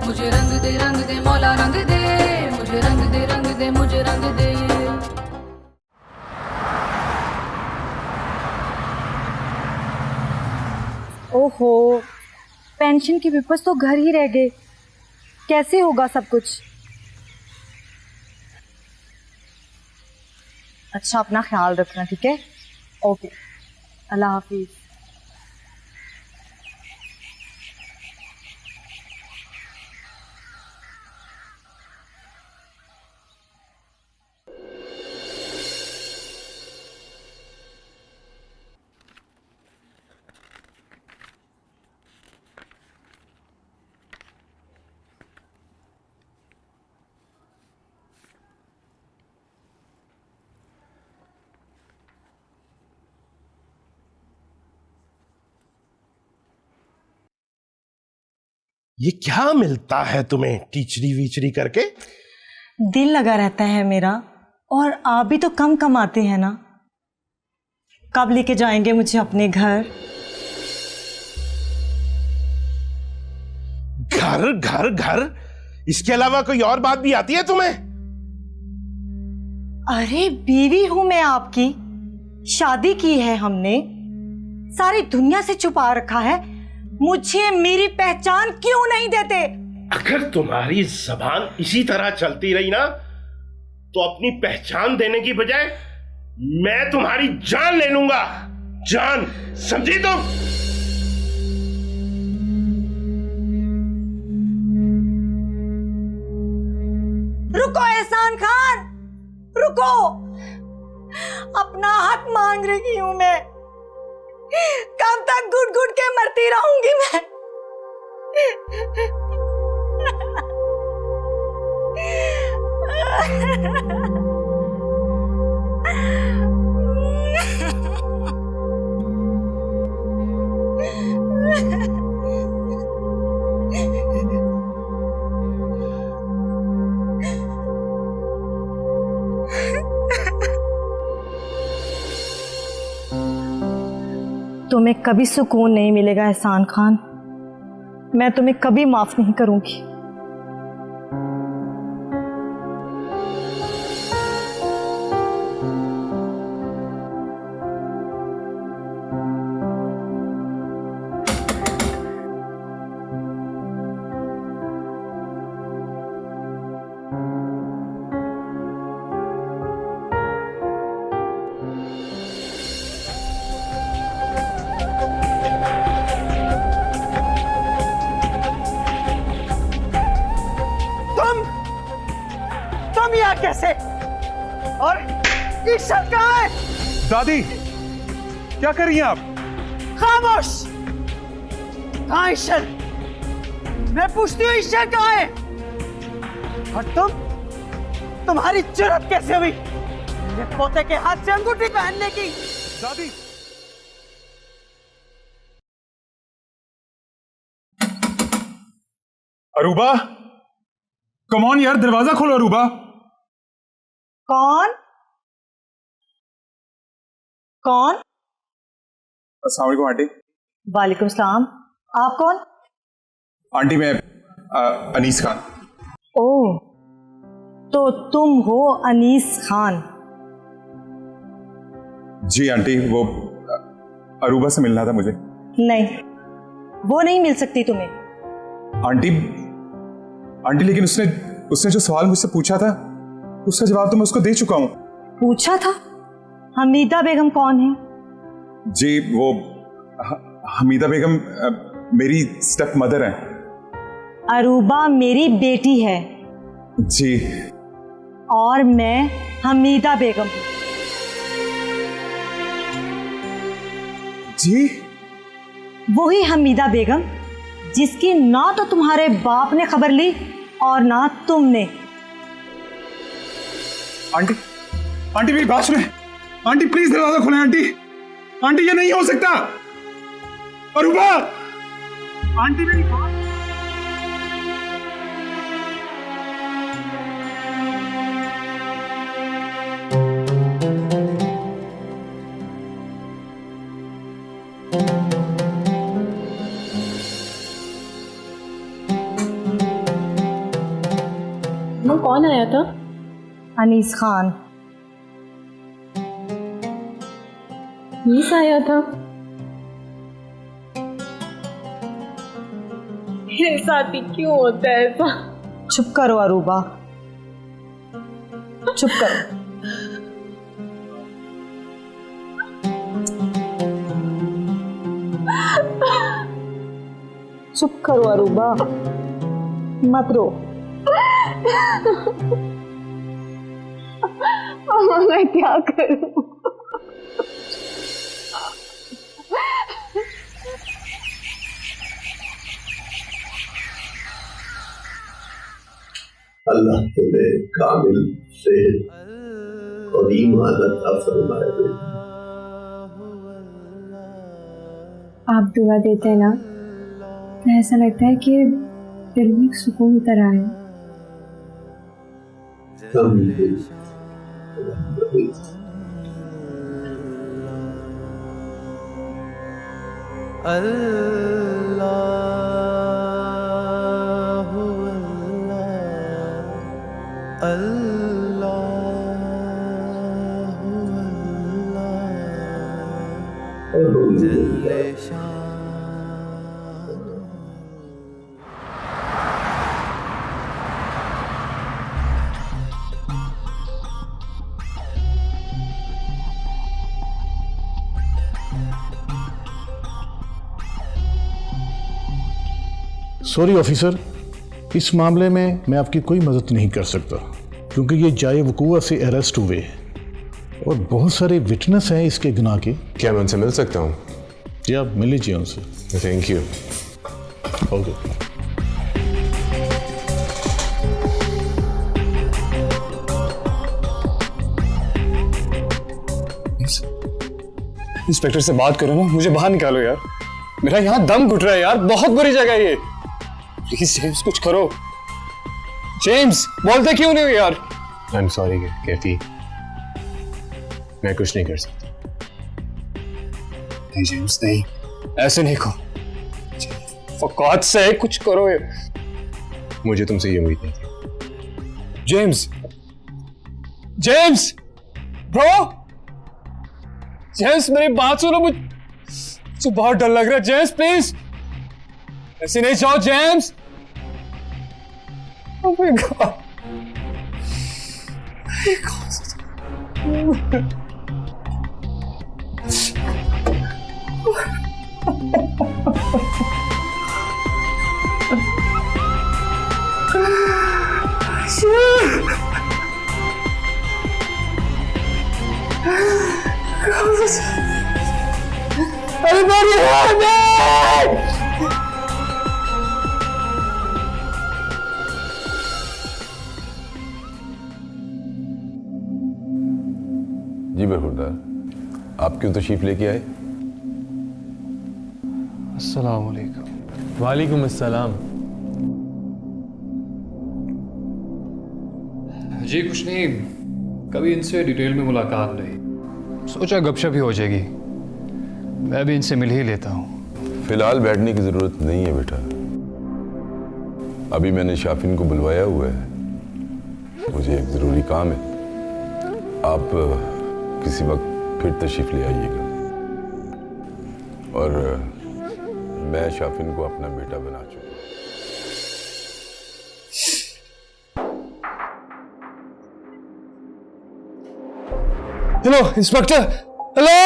मुझे रंग दे मौला रंग दे, मुझे रंग दे मुझे रंग दे। ओहो, पेंशन के पेपर्स तो घर ही रह गए। कैसे होगा सब कुछ? अच्छा, अपना ख्याल रखना, ठीक है? ओके, अल्लाह हाफिज। ये क्या मिलता है तुम्हें टीचरी वीचरी करके? दिल लगा रहता है मेरा, और आप भी तो कम कमाते हैं ना। कब लेके जाएंगे मुझे अपने घर? घर घर घर, इसके अलावा कोई और बात भी आती है तुम्हें? अरे बीवी हूं मैं आपकी, शादी की है हमने, सारी दुनिया से छुपा रखा है। मुझे मेरी पहचान क्यों नहीं देते? अगर तुम्हारी जबान इसी तरह चलती रही ना, तो अपनी पहचान देने की बजाय मैं तुम्हारी जान ले लूंगा। जान, समझी तुम? रुको एहसान खान, रुको। अपना हक मांग रही हूं मैं। कब तक घुट घुट के मरती रहूंगी मैं? तुम्हें कभी सुकून नहीं मिलेगा एहसान खान। मैं तुम्हें कभी माफ नहीं करूंगी। तुम यहाँ कैसे? और ईश्वर कहाँ है? दादी, क्या कर रही हैं आप? खामोश! कहाँ ईश्वर? मैं पूछती हूँ ईश्वर कहाँ है? और तुम्हारी जरूरत कैसे हुई मेरे पोते के हाथ से अंगूठी पहनने की? दादी, अरूबा, कम ऑन यार, दरवाजा खोलो अरूबा। कौन? कौन? अस्सलाम वालेकुम आंटी। वालेकुम सलाम। आप कौन? आंटी मैं अनीस खान। ओह, तो तुम हो अनीस खान? जी आंटी, वो अरूबा से मिलना था मुझे। नहीं, वो नहीं मिल सकती तुम्हें। आंटी लेकिन उसने जो सवाल मुझसे पूछा था, उसका जवाब तो मैं उसको दे चुका हूं। पूछा था? हमीदा बेगम कौन है? जी वो हमीदा बेगम मेरी स्टेप मदर है। अरूबा मेरी बेटी है। जी। और मैं हमीदा बेगम हूं। जी? वही हमीदा बेगम जिसकी ना तो तुम्हारे बाप ने खबर ली और ना तुमने। आंटी मेरी बात सुने। आंटी प्लीज दरवाजा खोलें। आंटी ये नहीं हो सकता। अरूबा, आंटी मेरी बात। वो कौन आया था? अनीस खान। मीस आया था। मेरे साथ ही क्यों होता है ऐसा? चुप करो अरूबा, चुप करो। चुप करो अरूबा, मत रो। मैं क्या करूं? अल्लाह तुम्हें कामिल सेहत और ईमान अता फरमाए। आप दुआ देते हैं ना तो ऐसा लगता है कि दिल में सुकून उतर आया। सॉरी ऑफिसर, इस मामले में मैं आपकी कोई मदद नहीं कर सकता क्योंकि ये जाए वकूआ से अरेस्ट हुए और बहुत सारे विटनेस हैं इसके गुनाह के। क्या मैं उनसे मिल सकता हूँ? जी आप मिल लीजिए उनसे। Thank you. ओके। इंस्पेक्टर से बात करो ना, मुझे बाहर निकालो यार, मेरा यहाँ दम घुट रहा है यार, बहुत बुरी जगह है ये। प्लीज जेम्स कुछ करो। जेम्स बोलते क्यों नहीं हो यार? आई एम सॉरी कैफी, मैं कुछ नहीं कर सकता। नहीं जेम्स नहीं, ऐसे नहीं कहो। फॉर गॉड से कुछ करो यार। मुझे तुमसे ये उम्मीद नहीं थी। जेम्स, जेम्स ब्रो, जेम्स मेरी बात सुनो, मुझे बहुत डर लग रहा है। जेम्स प्लीज ऐसे नहीं जाओ James. Oh my God. Everybody help me! जी बरखुरदार, आप क्यों तशरीफ लेके आए? अस्सलाम वालेकुम। वालेकुम अस्सलाम। जी कुछ नहीं, कभी इनसे डिटेल में मुलाकात नहीं, सोचा गपशप ही हो जाएगी। मैं भी इनसे मिल ही लेता हूँ। फिलहाल बैठने की जरूरत नहीं है बेटा, अभी मैंने शाफिन को बुलवाया हुआ है, मुझे एक जरूरी काम है। आप किसी वक्त फिर तशरीफ ले आइएगा और मैं शाफिन को अपना बेटा बना चुका। Hello inspector, hello.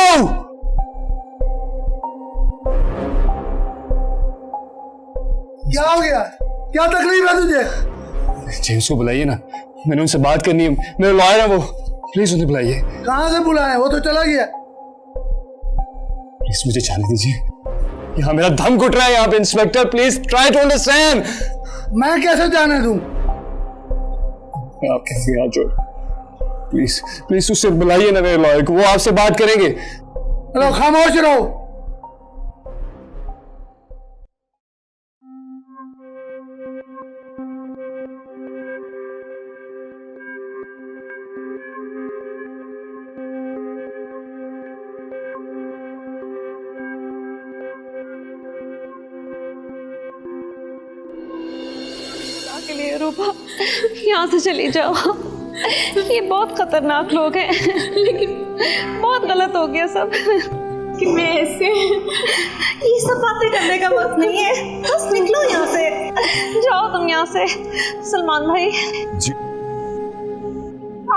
क्या हो गया? क्या तकलीफ है तुझे? जेम्स को बुलाइए ना, मैंने उनसे बात करनी है, मेरा लॉयर है वो, प्लीज उन्हें बुलाइए। कहां से बुलाए? वो तो चला गया। प्लीज मुझे जाने दीजिए, यहाँ मेरा दम घुट रहा है यहाँ पे। Inspector please try to understand. मैं कैसे जाने दूं? आप कैसे आ जाओ, प्लीज प्लीज उससे बुलाइए ना मेरे लॉयर को, वो आपसे बात करेंगे। हेलो, खामोश रहो। के लिए रूपा, यहाँ से चली जाओ। ये बहुत खतरनाक लोग हैं, लेकिन बहुत गलत हो गया सब। कि मैं ऐसे ये सब बातें करने का वक्त नहीं है, बस निकलो यहाँ से, जाओ तुम यहाँ से। सलमान भाई जी,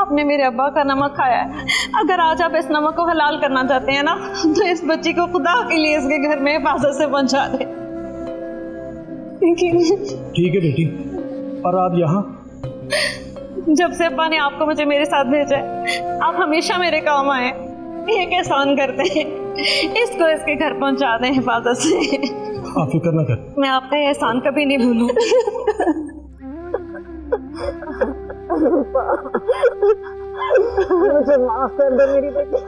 आपने मेरे अब्बा का नमक खाया है, अगर आज आप इस नमक को हलाल करना चाहते हैं ना, तो इस बच्ची को खुदा के लिए इसके घर में हिफाजत से पहुंचा दे। ठीक है बेटी, और आप यहाँ? जब से अब्बा ने आपको मुझे मेरे साथ भेजा है, आप हमेशा मेरे काम आए। एक एहसान करते हैं, इसको इसके घर पहुंचा दें हिफाजत से। आप फिक्र न कर, मैं आपका ये एहसान कभी नहीं भूलूं। मुझे माफ कर दो मेरी बेटी।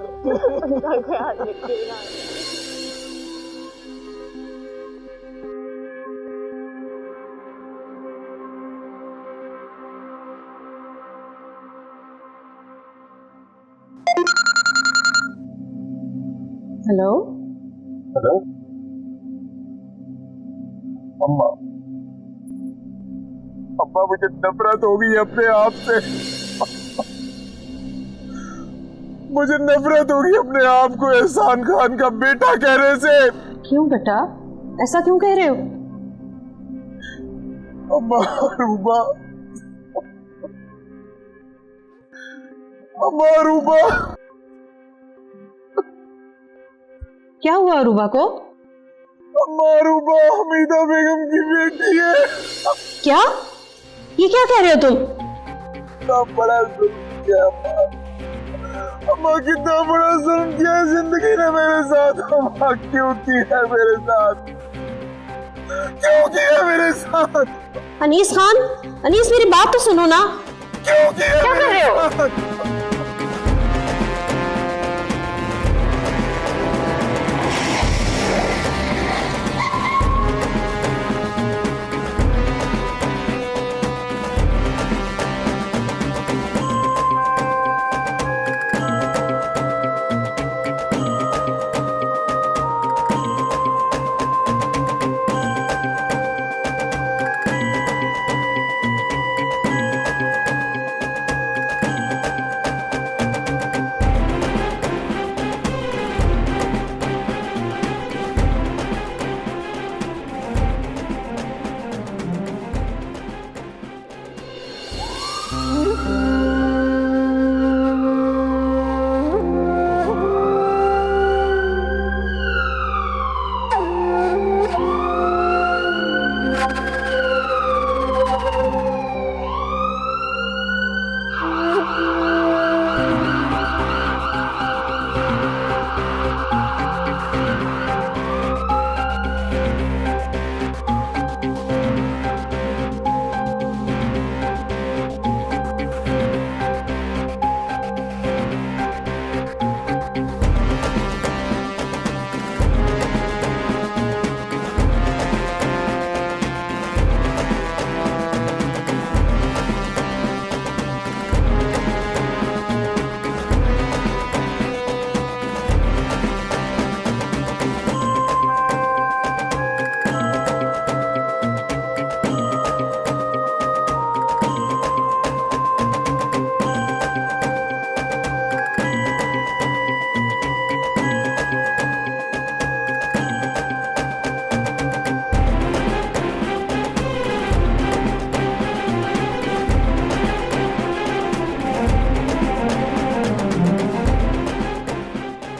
हेलो हेलो अम्मा, अम्मा मुझे नफरत हो गई अपने आप से। मुझे नफरत हो गई अपने आप को एहसान खान का बेटा कहने से। क्यों बेटा, ऐसा क्यों कह रहे हो? अम्मा रूबा, अम्मा रूबा। क्या हुआ अरूबा को? अम्मा रूबा हमीदा बेगम की बेटी है। क्या? ये क्या कह रहे हो तुम? कितना बड़ा जुल्म किया अम्मा, अम्मा कितना बड़ा जुल्म किया जिंदगी ने मेरे साथ। अम्मा क्यों किया मेरे साथ, क्यों किया मेरे साथ? अनीस खान, अनीस मेरी बात तो सुनो ना। क्यों किया? क्या कर रहे हो?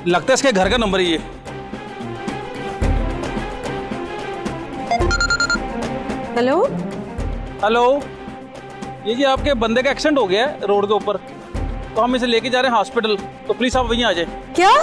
लगता है इसके घर का नंबर ही है। हेलो हेलो, ये जी आपके बंदे का एक्सीडेंट हो गया है रोड के ऊपर, तो हम इसे लेके जा रहे हैं हॉस्पिटल, तो प्लीज आप वहीं आ जाए। क्या?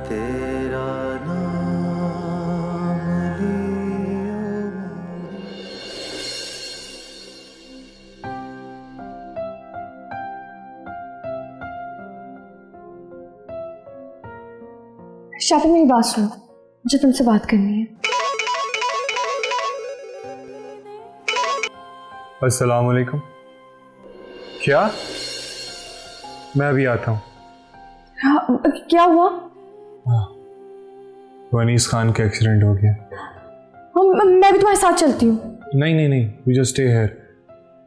तेरा शाफिन मेरी बात सुनो, मुझे तुमसे बात करनी है। अस्सलाम वालेकुम। क्या? मैं अभी आता हूँ। हाँ, क्या हुआ? वनीस खान का एक्सीडेंट हो गया। मैं भी तुम्हारे साथ चलती हूँ। नहीं, यू जस्ट स्टे हियर,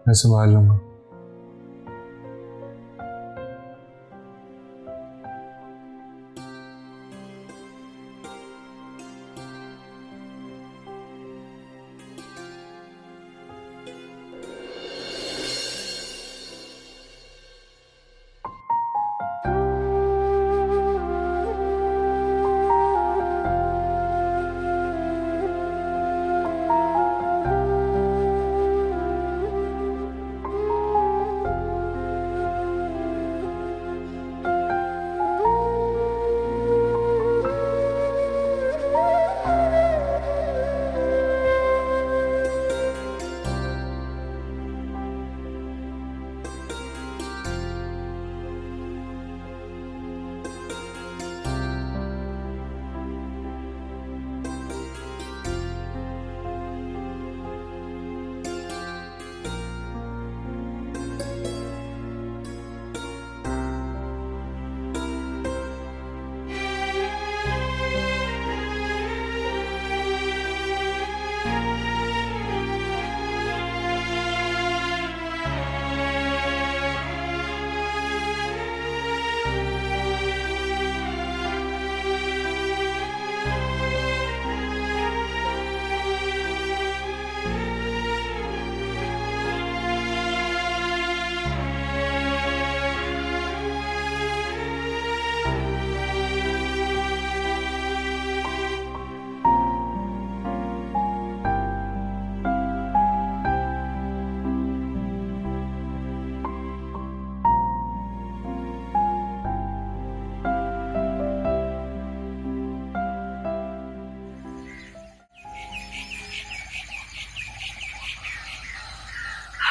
मैं संभाल लूंगा।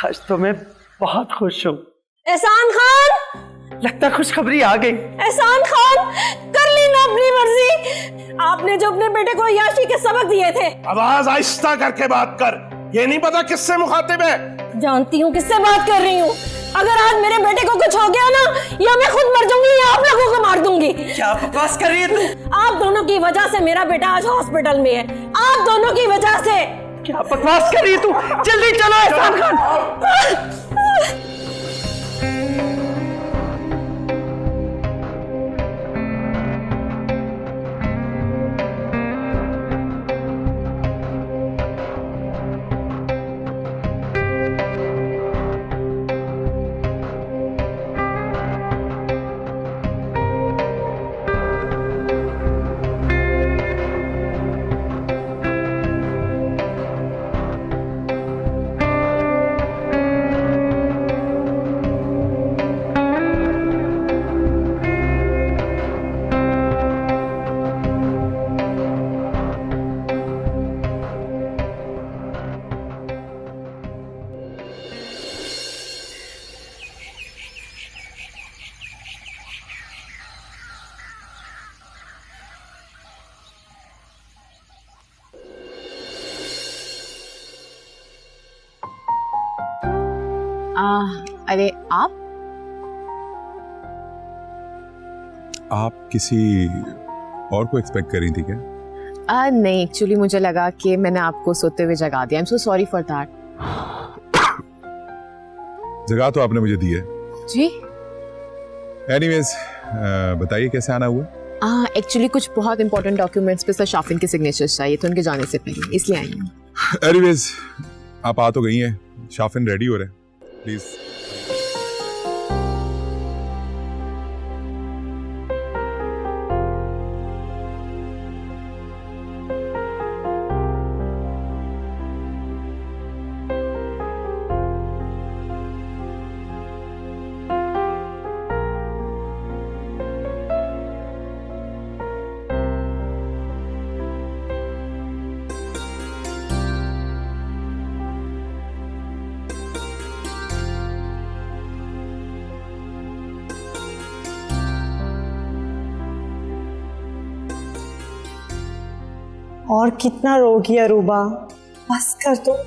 आज तो मैं बहुत खुश हूँ। एहसान खान, लगता खुशखबरी आ गई। एहसान खान, कर ली ना अपनी मर्जी। आपने जो अपने बेटे को याशी के सबक दिए थे। आवाज आहिस्ता करके बात कर, ये नहीं पता किससे मुखातिब है। जानती हूँ किससे बात कर रही हूँ। अगर आज मेरे बेटे को कुछ हो गया ना, या मैं खुद मर जाऊंगी या आप लोगों को मार दूंगी। क्या बकवास कर रही है तू? आप दोनों की वजह से मेरा बेटा आज हॉस्पिटल में है। आप दोनों की वजह से। क्या बकवास कर रही है तू? जल्दी चलो एहसान खान। अरे आप किसी और को एक्सपेक्ट कर रही थी क्या? नहीं, एक्चुअली मुझे लगा कि मैंने आपको सोते हुए जगा दिया। I am so sorry for that. जगह तो आपने मुझे दी है जी। एनीवेज, बताइए कैसे आना हुआ? एक्चुअली कुछ बहुत इंपॉर्टेंट डॉक्यूमेंट्स पे सर शाफिन के सिग्नेचर्स चाहिए थे उनके जाने से पहले, इसलिए आई हूँ। एनीवेज, आप आ तो गई हैं, शाफिन रेडी हो रहे हैं, प्लीज। और कितना रोगी अरूबा, बस कर दो।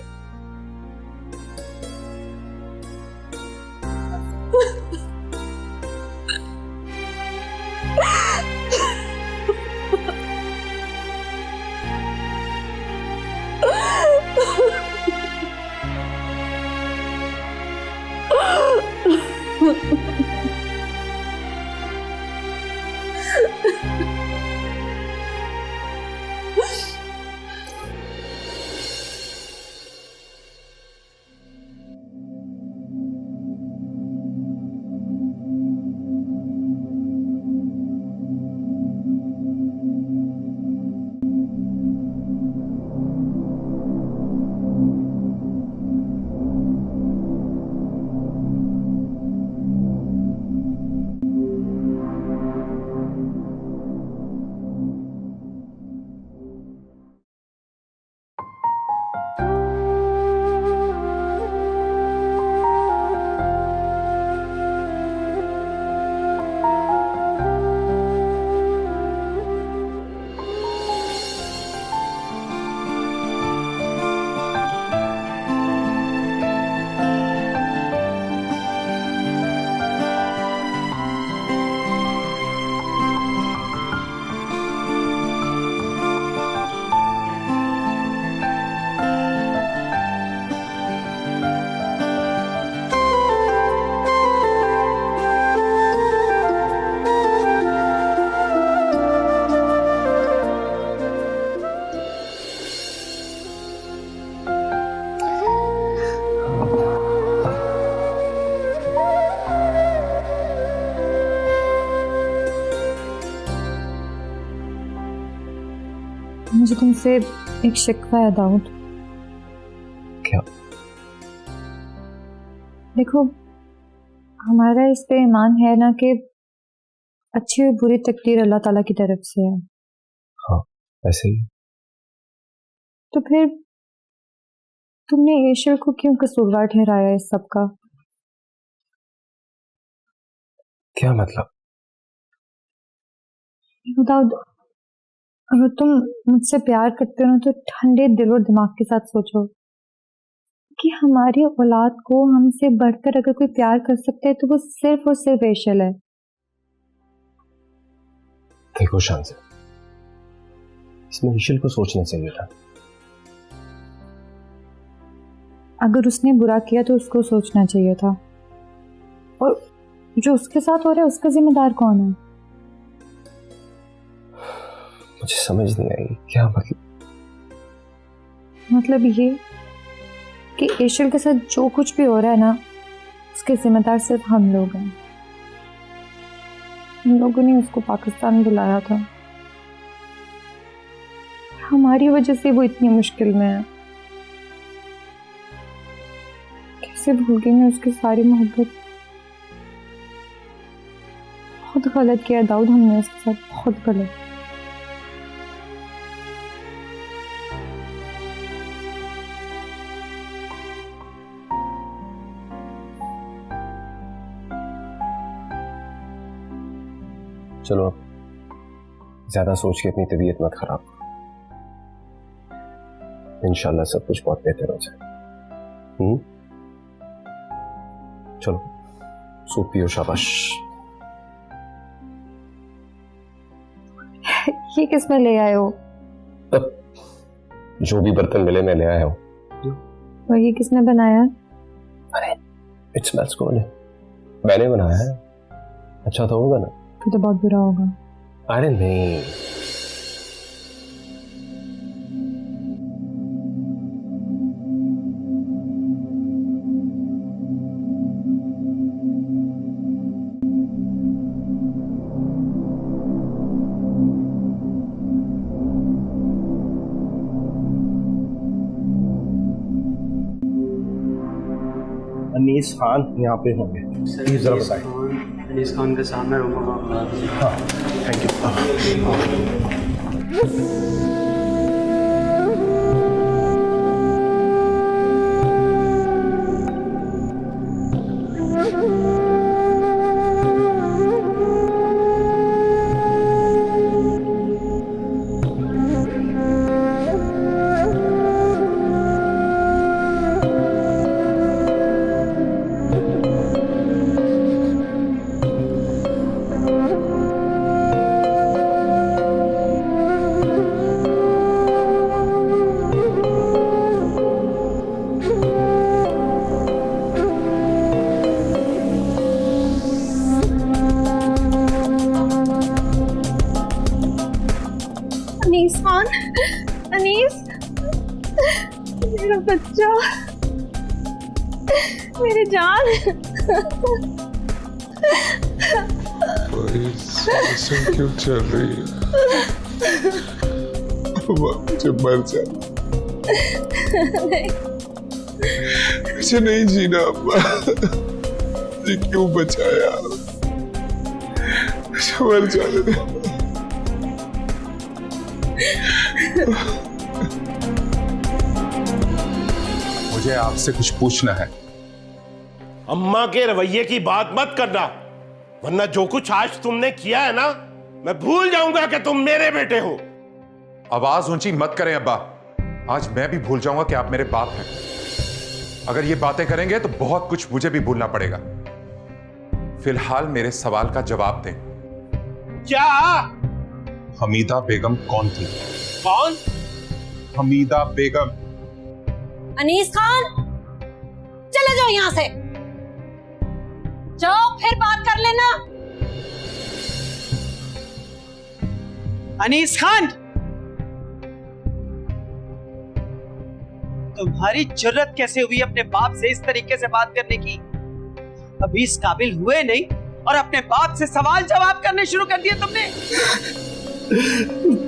मुझे तुमसे एक शिकवा है दाऊद। क्या? देखो, हमारा इस पे ईमान है ना कि अच्छी और बुरी तकदीर अल्लाह ताला की तरफ से है। हाँ, ऐसे ही। तो फिर तुमने ईश्वर को क्यों कसूरवार ठहराया इस सब का? क्या मतलब? दाऊद, अगर तुम मुझसे प्यार करते हो तो ठंडे दिल और दिमाग के साथ सोचो कि हमारी औलाद को हमसे बढ़कर अगर कोई प्यार कर सकता है तो वो सिर्फ और सिर्फ ऐशल है। देखो शांति, इसमें ईशल को सोचना चाहिए था। अगर उसने बुरा किया तो उसको सोचना चाहिए था, और जो उसके साथ हो रहा है उसका जिम्मेदार कौन है? मुझे समझ नहीं आई, क्या मतलब ये कि ऐशल के साथ जो कुछ भी हो रहा है ना, उसके जिम्मेदार सिर्फ हम लोग हैं। हम लोगों ने उसको पाकिस्तान बुलाया था, हमारी वजह से वो इतनी मुश्किल में है। कैसे भूल गई मैं उसकी सारी मोहब्बत। बहुत गलत किया दाऊद हमने उसके साथ, बहुत गलत। चलो अब ज्यादा सोच के अपनी तबीयत मत खराब। इंशाल्लाह सब कुछ बहुत बेहतर हो जाए। चलो सूप पियो, शाबाश। ये किस में ले आए हो? जो भी बर्तन मिले मैं ले आया हूँ। और ये किसने बनाया? अरे इट स्मेल्स गुड, मैंने बनाया है। अच्छा तो होगा ना? फिर तो बहुत बुरा होगा। अरे नहीं, अनीस खान यहाँ पे होंगे, प्लीज जरा बताएं। अनीस खान के सामने रूम। हाँ, थैंक यू। अनीस खान, अनीस, मेरा बच्चा, मेरी जान। क्यों चल रही है? मुझे मर जाना, मुझे नहीं जीना अम्मा। ये क्यों बचाया? मुझे मर जाने दे। मुझे आपसे कुछ पूछना है। अम्मा के रवैये की बात मत करना, वरना जो कुछ आज तुमने किया है ना, मैं भूल जाऊंगा कि तुम मेरे बेटे हो। आवाज ऊंची मत करें अब्बा, आज मैं भी भूल जाऊंगा कि आप मेरे बाप हैं। अगर ये बातें करेंगे तो बहुत कुछ मुझे भी भूलना पड़ेगा। फिलहाल मेरे सवाल का जवाब दें। क्या? हमीदा बेगम कौन थी? कौन? हमीदा बेगम। अनीस खान, चले जाओ यहां से, जाओ फिर बात कर लेना। अनीस खान, तुम्हारी जुर्रत कैसे हुई अपने बाप से इस तरीके से बात करने की? अभी इस काबिल हुए नहीं और अपने बाप से सवाल जवाब करने शुरू कर दिए तुमने।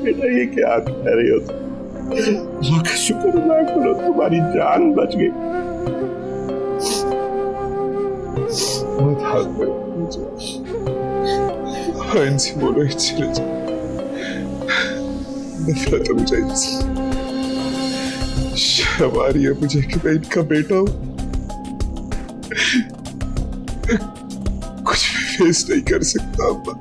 बेटा ये क्या कह रही हो तुम? अल्लाह का शुक्र अदा करो, तुम्हारी जान बच गई। बहुत हाथ में इनसे बोलो, चले जाओ। नफरत हो मुझे इनसे, शर्म आ रही है मुझे कि मैं इनका बेटा हूं। कुछ भी फेस नहीं कर सकता अम्मा।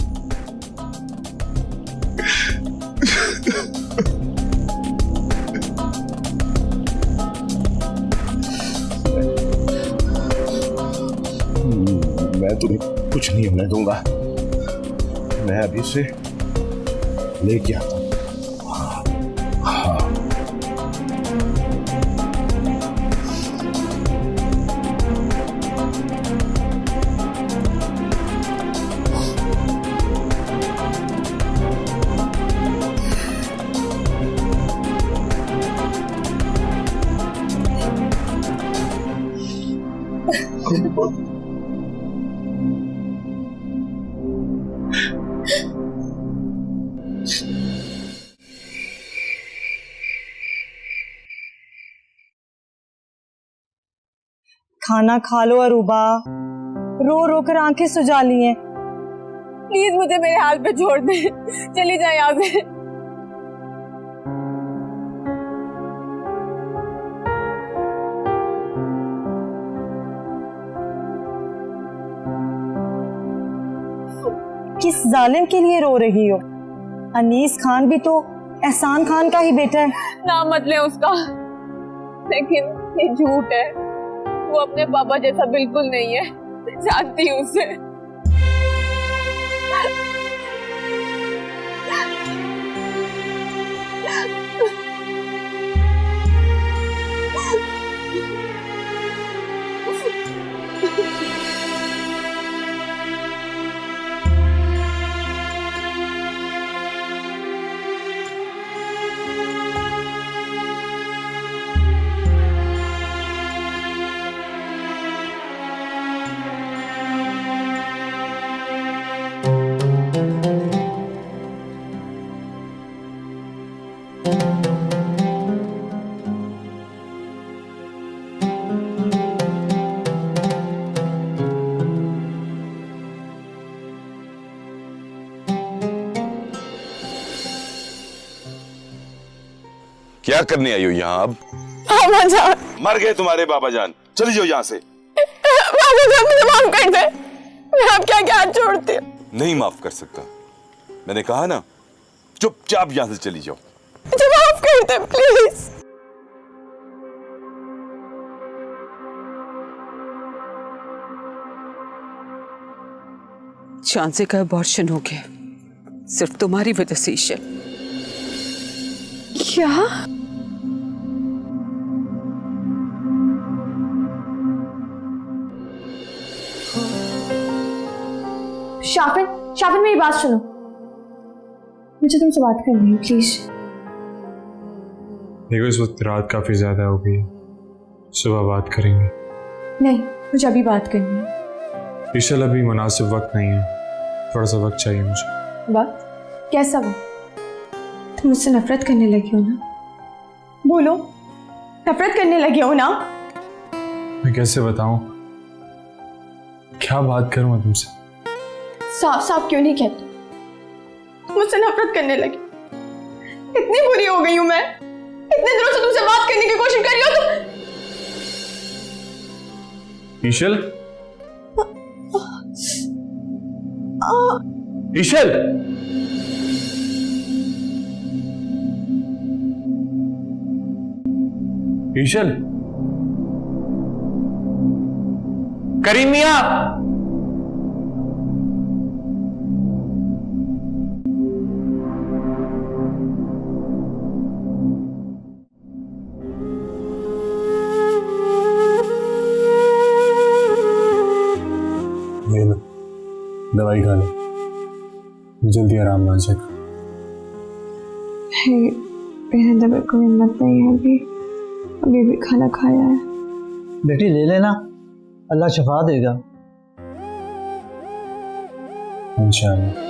मैं तुम्हें कुछ नहीं होने दूंगा, मैं अभी से लेके आता हूं। खाना खा लो अरूबा, रो रो कर आंखें सुजा ली हैं। प्लीज मुझे मेरे हाल पे छोड़ दे, चली जाए यहाँ से। किस जालिम के लिए रो रही हो? अनीस खान भी तो एहसान खान का ही बेटा है। नाम मत ले उसका, लेकिन ये झूठ है। वो अपने पापा जैसा बिल्कुल नहीं है, जानती हूँ उसे। क्या करने आई हो यहाँ अब? बाबा जान, मर गए तुम्हारे बाबा जान, चली जाओ यहाँ से। बाबा जान मुझे माफ कर दे, मैं आपके आगे हाथ जोड़ती हूँ। नहीं माफ कर सकता, मैंने कहा ना, चुपचाप यहाँ से चली जाओ। मुझे माफ कर दे प्लीज। चांसे का अबॉर्शन हो गया, सिर्फ तुम्हारी वजह से। ईशा, क्या? शाफिन, शाफिन मेरी बात सुनो, मुझे तुमसे बात करनी है प्लीज। देखो इस वक्त रात काफ़ी ज़्यादा हो गई है, सुबह बात करेंगे। नहीं, मुझे अभी बात करनी है। ईशल अभी मुनासिब वक्त नहीं है, थोड़ा सा वक्त चाहिए मुझे। वक्त? कैसा वक्त? तुम मुझसे नफरत करने लगी हो ना? बोलो, नफरत करने लगी हो ना? मैं कैसे बताऊं? क्या बात करूं मैं तुमसे? साफ साफ क्यों नहीं कहते? मुझसे नफरत करने लगी। इतनी बुरी हो गई हूं मैं, इतने दिनों से तुमसे बात करने की कोशिश कर रही हो तुम। ईशल, ईशल, ईशल, करीम मियां, दवाई खा लो, जल्दी आराम आ जाएगा। मेरे दबे को हिम्मत नहीं है अभी भी खाना खाया है। बेटी ले लेना, अल्लाह शफा देगा इंशाअल्लाह।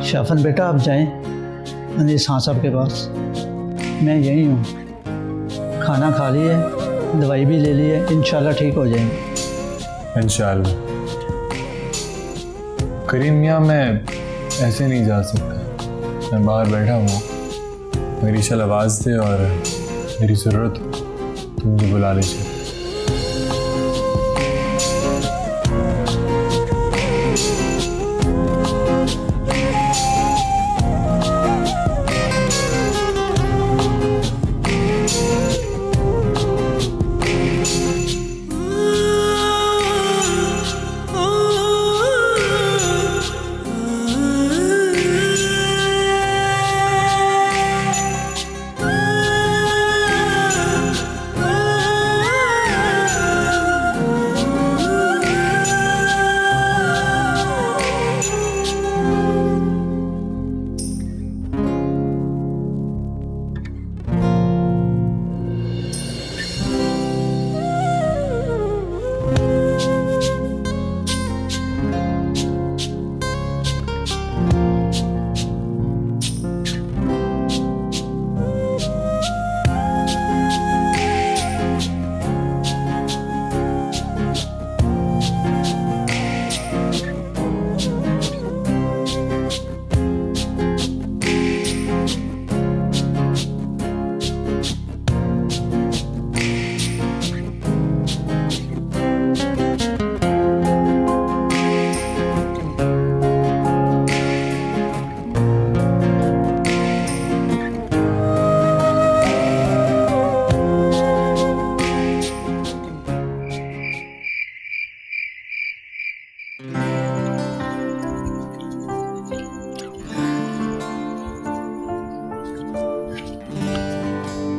शाफन बेटा आप जाएं अनीस खान साहब के पास, मैं यहीं हूँ। खाना खा लिए, दवाई भी ले ली है, इंशाल्लाह ठीक हो जाएंगे। इंशाल्लाह। करीम मियां मैं ऐसे नहीं जा सकता, मैं बाहर बैठा हूँ। मेरी ईशल आवाज़ दे और मेरी ज़रूरत हो तो मुझे बुला लीजिए।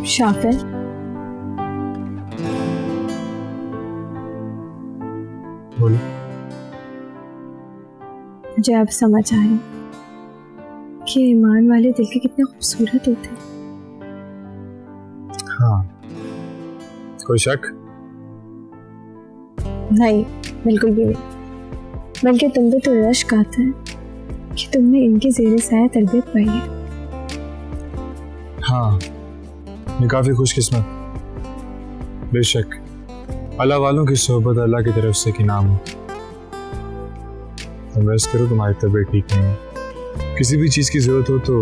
शाफिर, बोलो। मुझे अब समझ आया कि ईमान वाले दिल के कितने खूबसूरत होते हैं। हाँ, कोई शक? नहीं, बिल्कुल भी नहीं। बल्कि तुम पे तो रश्क आता है कि तुमने इनके ज़ेरे साया तरबियत पाई है। हाँ, मैं काफ़ी खुशकिस्मत। बेशक अल्लाह वालों की सोहबत अल्लाह की तरफ से कि नाम तुम वैस करो, तुम्हारी तबीयत ठीक नहीं है। किसी भी चीज की जरूरत हो तो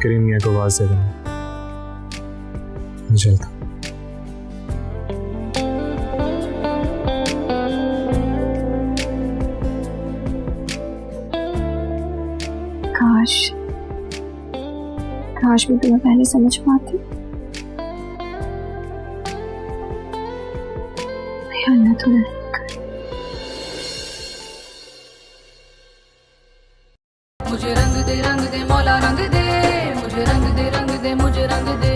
करीम मियां को आवाज दे देना। मैं चलता हूं। काश मैं तुम्हें पहले समझ पाती। अल्लाह थोड़ा मुझे रंग दे मौला रंग दे, मुझे रंग दे मुझे रंग दे।